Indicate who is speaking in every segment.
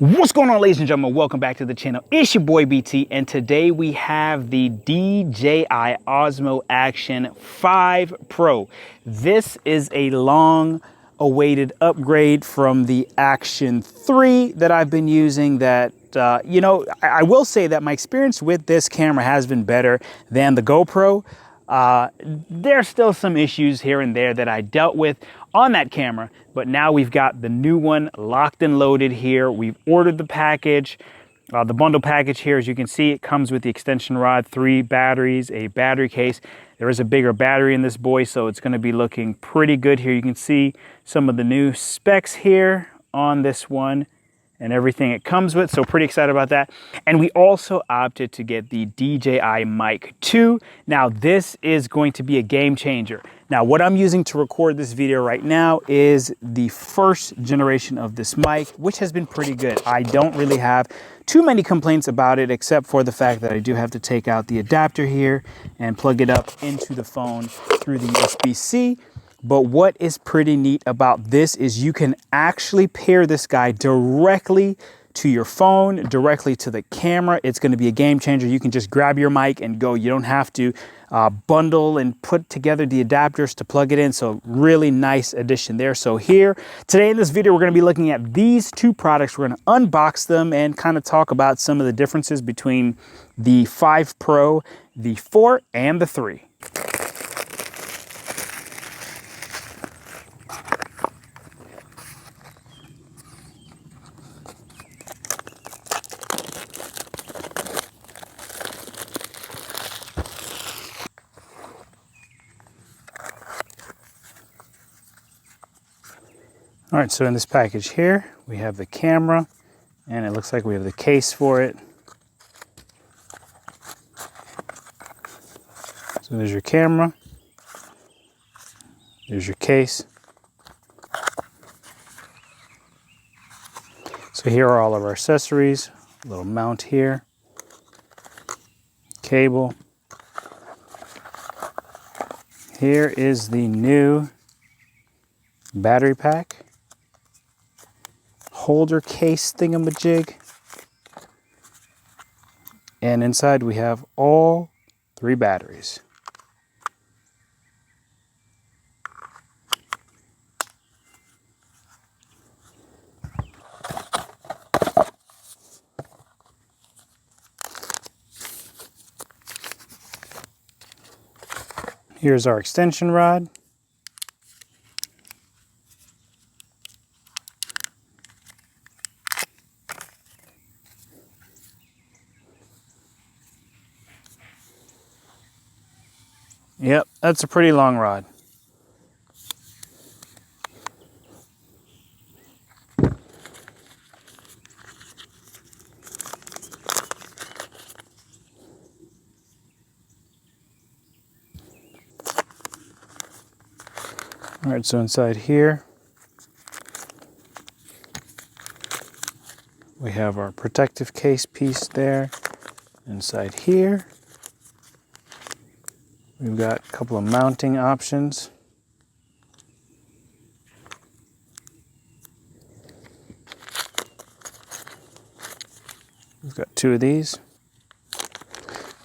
Speaker 1: What's going on, ladies and gentlemen? Welcome back to the channel. It's your boy BT, and today we have the DJI Osmo Action 5 Pro. This is a long awaited upgrade from the Action 3 that I've been using that I will say that my experience with this camera has been better than the GoPro. There's still some issues here and there that I dealt with on that camera, but now we've got the new one locked and loaded here. We've ordered the package, the bundle package here. As you can see, it comes with the extension rod, 3 batteries, a battery case. There is a bigger battery in this boy, so it's going to be looking pretty good here. You can see some of the new specs here on this one and everything it comes with, so pretty excited about that. And we also opted to get the DJI Mic 2. Now this is going to be a game changer. Now what I'm using to record this video right now is the first generation of this mic, which has been pretty good. I don't really have too many complaints about it, except for the fact that I do have to take out the adapter here and plug it up into the phone through the USB-C. But what is pretty neat about this is you can actually pair this guy directly to your phone, directly to the camera. It's going to be a game changer. You can just grab your mic and go. You don't have to bundle and put together the adapters to plug it in. So really nice addition there. So here today in this video, we're going to be looking at these two products. We're going to unbox them and kind of talk about some of the differences between the 5 Pro, the 4, and the 3. All right, so in this package here, we have the camera, and it looks like we have the case for it. So there's your camera, there's your case. So here are all of our accessories, a little mount here, cable. Here is the new battery pack. Holder case thingamajig, and inside we have all 3 batteries. Here's our extension rod. Yep, that's a pretty long rod. All right, so inside here, we have our protective case piece there. Inside here, we've got a couple of mounting options. We've got 2 of these.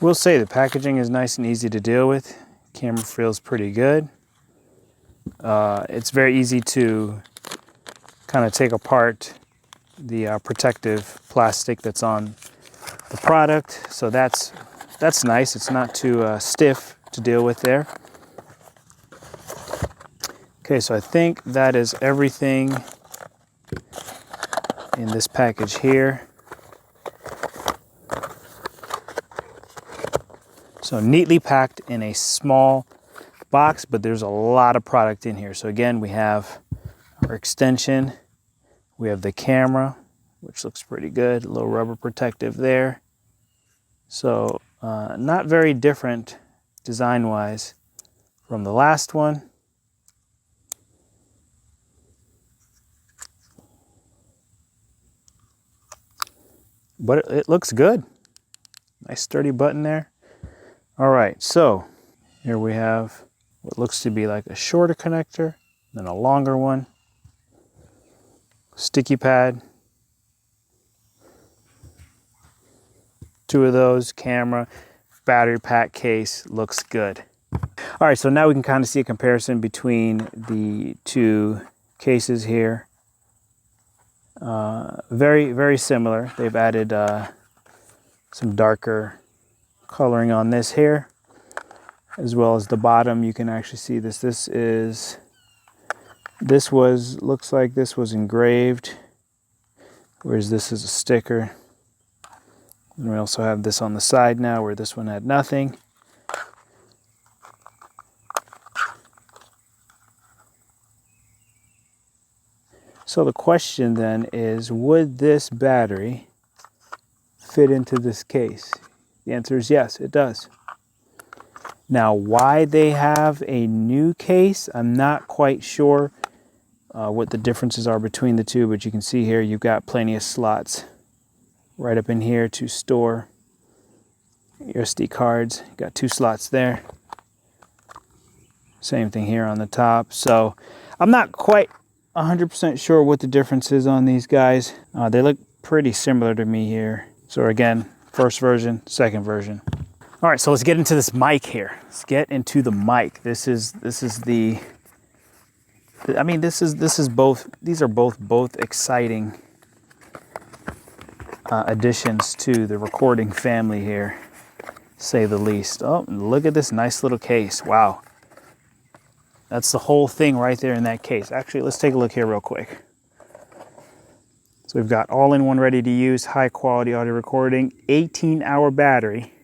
Speaker 1: We'll say the packaging is nice and easy to deal with. Camera feels pretty good. It's very easy to kind of take apart the protective plastic that's on the product. So that's nice. It's not too stiff to deal with there. Okay, so I think that is everything in this package here. So neatly packed in a small box, but there's a lot of product in here. So again, we have our extension, we have the camera, which looks pretty good, a little rubber protective there. So not very different design-wise from the last one. But it looks good. Nice sturdy button there. All right, so here we have what looks to be like a shorter connector, then a longer one, sticky pad, two of those, camera, battery pack, case, looks good. All right, so now we can kind of see a comparison between the two cases here. Very, very similar. They've added some darker coloring on this here, as well as the bottom. You can actually see this. Looks like this was engraved, whereas this is a sticker. And we also have this on the side now, where this one had nothing. So the question then is, would this battery fit into this case? The answer is yes, it does. Now, why they have a new case, I'm not quite sure what the differences are between the two, but you can see here you've got plenty of slots right up in here to store your SD cards. You got 2 slots there. Same thing here on the top. So I'm not quite 100% sure what the difference is on these guys. They look pretty similar to me here. So again, first version, second version. All right, so let's get into this mic here. Let's get into the mic. These are both exciting additions to the recording family here, say the least. Oh, look at this nice little case. Wow. That's the whole thing right there in that case. Actually, let's take a look here real quick. So we've got all-in-one ready to use, high quality audio recording, 18-hour battery,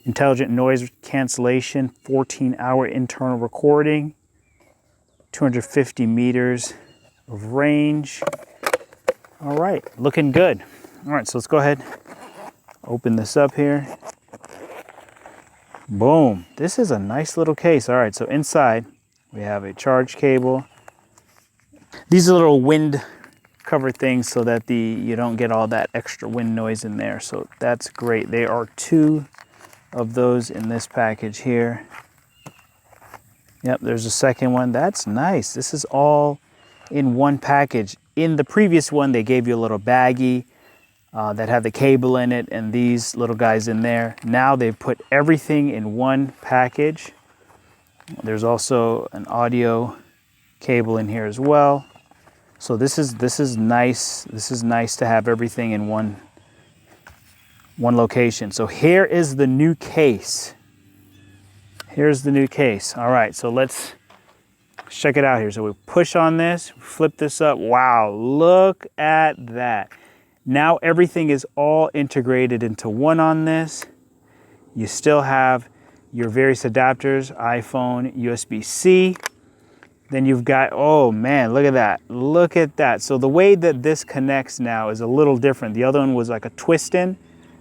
Speaker 1: intelligent noise cancellation, 14-hour internal recording, 250 meters of range. All right, looking good. All right, so let's go ahead, open this up here. Boom, this is a nice little case. All right, so inside we have a charge cable. These are little wind cover things so that you don't get all that extra wind noise in there. So that's great. There are 2 of those in this package here. Yep, there's a second one. That's nice. This is all in one package. In the previous one, they gave you a little baggie that had the cable in it and these little guys in there. Now they've put everything in one package. There's also an audio cable in here as well. So this is nice. This is nice to have everything in one location. So here is the new case. Here's the new case. All right, so let's check it out here. So we push on this, flip this up. Wow, look at that. Now everything is all integrated into one on this. You still have your various adapters, iPhone, USB-C. Then you've got, oh man, look at that. Look at that. So the way that this connects now is a little different. The other one was like a twist in.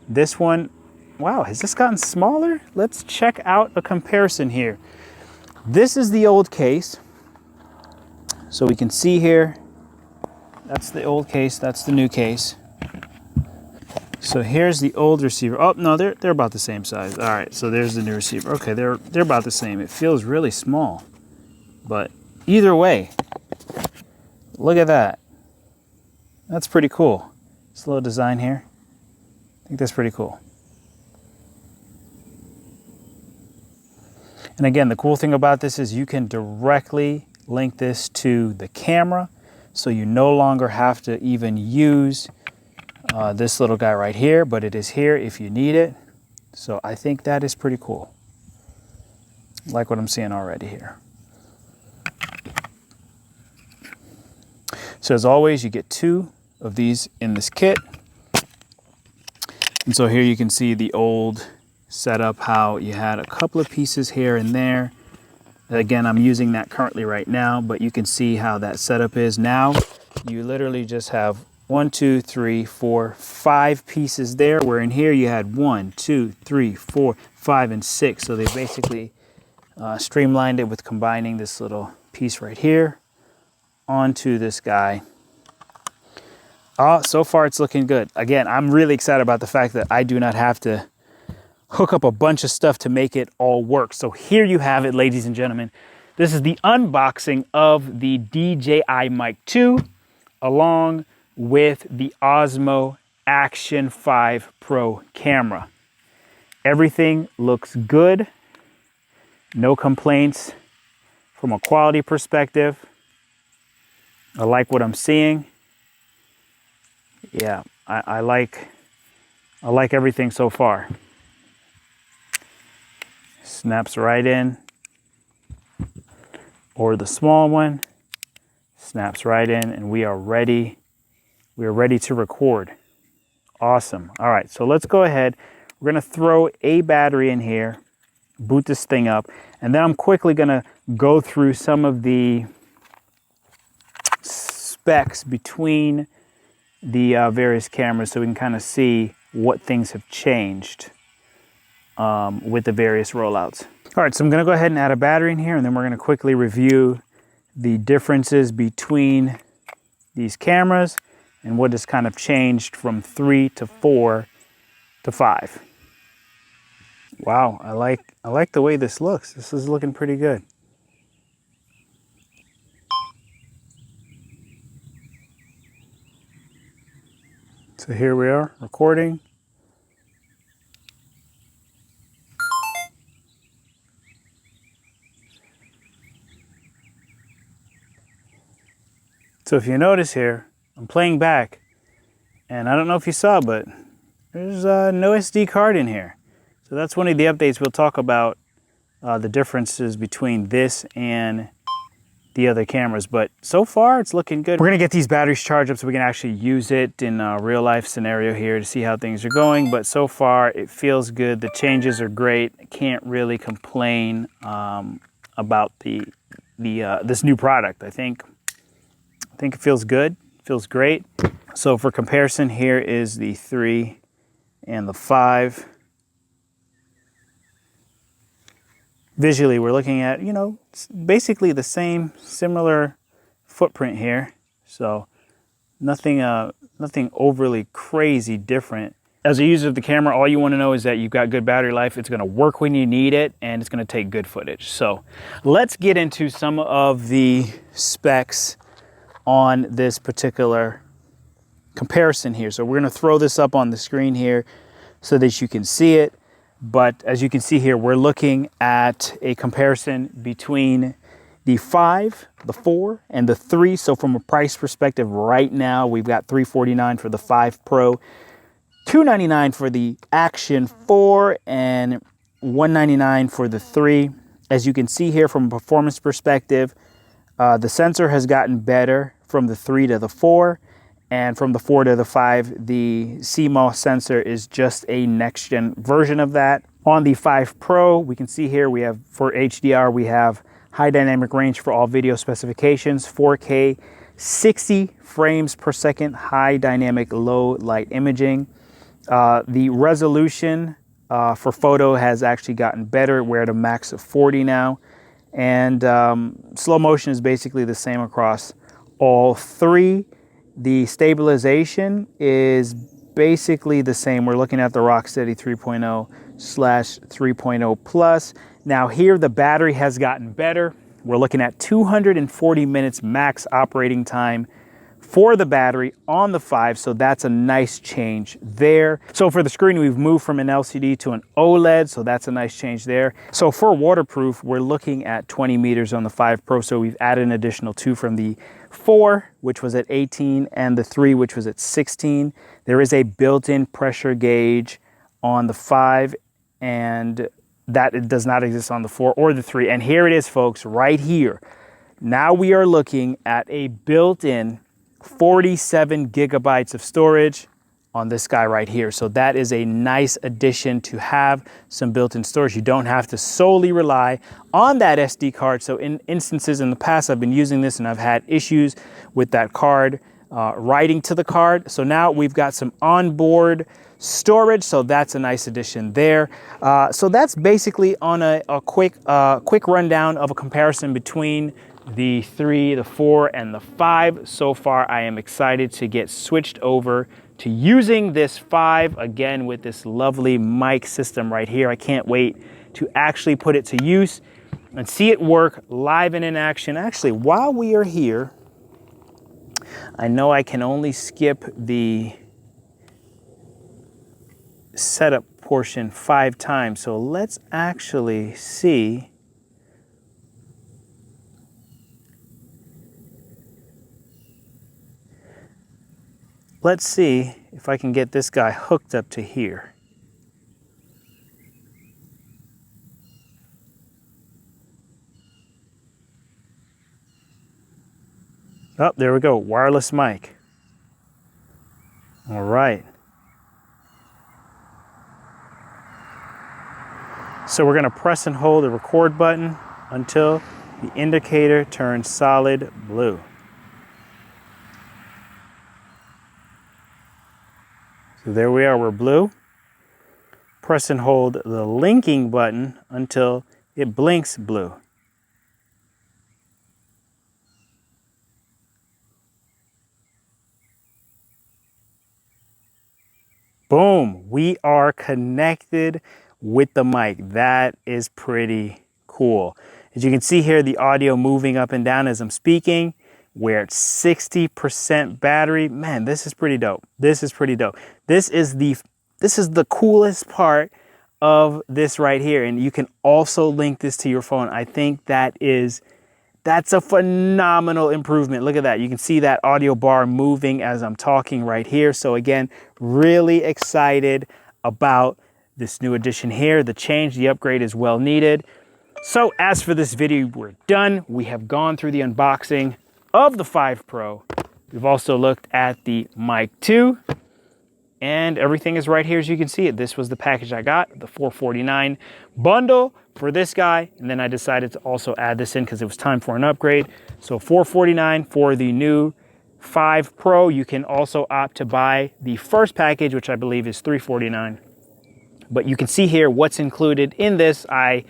Speaker 1: This one, wow, has this gotten smaller? Let's check out a comparison here. This is the old case. So we can see here, that's the old case, that's the new case. So here's the old receiver. Oh, no, they're about the same size. All right, so there's the new receiver. Okay, they're about the same. It feels really small, but either way, look at that. That's pretty cool. This little design here. I think that's pretty cool. And again, the cool thing about this is you can directly link this to the camera, so you no longer have to even use this little guy right here, but it is here if you need it. So I think that is pretty cool. I like what I'm seeing already here. So as always, you get 2 of these in this kit. And so here you can see the old setup, how you had a couple of pieces here and there. Again, I'm using that currently right now, but you can see how that setup is now. You literally just have 1, 2, 3, 4, 5 pieces there, where in here you had 1, 2, 3, 4, 5, and 6. So they basically streamlined it with combining this little piece right here onto this guy. So far it's looking good. Again, I'm really excited about the fact that I do not have to hook up a bunch of stuff to make it all work. So here you have it, ladies and gentlemen. This is the unboxing of the DJI Mic 2 along with the Osmo Action 5 Pro camera. Everything looks good. No complaints from a quality perspective. I like what I'm seeing. Yeah, I like everything so far. Snaps right in. Or the small one snaps right in, and we are ready. We are ready to record. Awesome. All right, so let's go ahead. We're gonna throw a battery in here, boot this thing up, and then I'm quickly gonna go through some of the specs between the various cameras so we can kind of see what things have changed with the various rollouts. All right, so I'm gonna go ahead and add a battery in here, and then we're gonna quickly review the differences between these cameras and what has kind of changed from 3 to 4 to 5. Wow, I like the way this looks. This is looking pretty good. So here we are recording. So if you notice here, I'm playing back, and I don't know if you saw, but there's no SD card in here. So that's one of the updates we'll talk about, the differences between this and the other cameras. But so far, it's looking good. We're gonna get these batteries charged up so we can actually use it in a real life scenario here to see how things are going. But so far, it feels good. The changes are great. I can't really complain about this new product. I think it feels good. It feels great. So for comparison, here is the 3 and the 5. Visually, we're looking at, basically the same similar footprint here. So nothing overly crazy different. As a user of the camera, all you want to know is that you've got good battery life. It's going to work when you need it, and it's going to take good footage. So let's get into some of the specs on this particular comparison here. So we're going to throw this up on the screen here so that you can see it. But as you can see here, we're looking at a comparison between the 5, the 4, and the 3. So from a price perspective, right now, we've got $349 for the 5 Pro, $299 for the Action 4, and $199 for the 3. As you can see here from a performance perspective, the sensor has gotten better from the 3 to the 4, and from the 4 to the 5, the CMOS sensor is just a next-gen version of that. On the 5 Pro, we can see here we have, for HDR, we have high dynamic range for all video specifications, 4K, 60 frames per second, high dynamic low light imaging. The resolution for photo has actually gotten better. We're at a max of 40 now. And slow motion is basically the same across all 3. The stabilization is basically the same. We're looking at the Rocksteady 3.0/3.0 Plus. Now here the battery has gotten better. We're looking at 240 minutes max operating time for the battery on the 5, so that's a nice change there. So for the screen, we've moved from an LCD to an OLED, so that's a nice change there. So for waterproof, we're looking at 20 meters on the 5 Pro, so we've added an additional 2 from the 4, which was at 18, and the 3, which was at 16. There is a built-in pressure gauge on the 5, and that it does not exist on the 4 or the 3. And here it is, folks, right here. Now we are looking at a built-in 47 gigabytes of storage on this guy right here. So that is a nice addition to have some built-in storage. You don't have to solely rely on that SD card. So in instances in the past, I've been using this and I've had issues with that card writing to the card. So now we've got some onboard storage. So that's a nice addition there. So that's basically on a quick rundown of a comparison between the 3, the 4, and the 5. So far, I am excited to get switched over to using this 5 again with this lovely mic system right here. I can't wait to actually put it to use and see it work live and in action. Actually, while we are here, I know I can only skip the setup portion 5 times. So let's actually see. Let's see if I can get this guy hooked up to here. Oh, there we go, wireless mic. All right. So we're gonna press and hold the record button until the indicator turns solid blue. So there we are, we're blue. Press and hold the linking button until it blinks blue. Boom, we are connected with the mic. That is pretty cool. As you can see here, the audio moving up and down as I'm speaking. We're at 60% battery. Man, this is pretty dope. This is pretty dope. This is the coolest part of this right here. And you can also link this to your phone. I think that's a phenomenal improvement. Look at that. You can see that audio bar moving as I'm talking right here. So again, really excited about this new addition here. The change, the upgrade is well needed. So as for this video, we're done. We have gone through the unboxing of the 5 Pro. We've also looked at the Mic 2. And everything is right here as you can see it. This was the package I got, the $449 bundle for this guy. And then I decided to also add this in because it was time for an upgrade. So $449 for the new 5 Pro. You can also opt to buy the first package, which I believe is $349. But you can see here what's included in this. I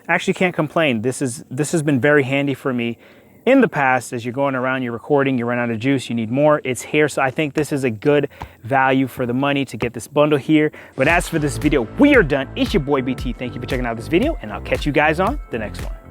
Speaker 1: actually can't complain. This has been very handy for me. In the past, as you're going around, you're recording, you run out of juice, you need more, it's here. So I think this is a good value for the money to get this bundle here. But as for this video, we are done. It's your boy BT. Thank you for checking out this video, and I'll catch you guys on the next one.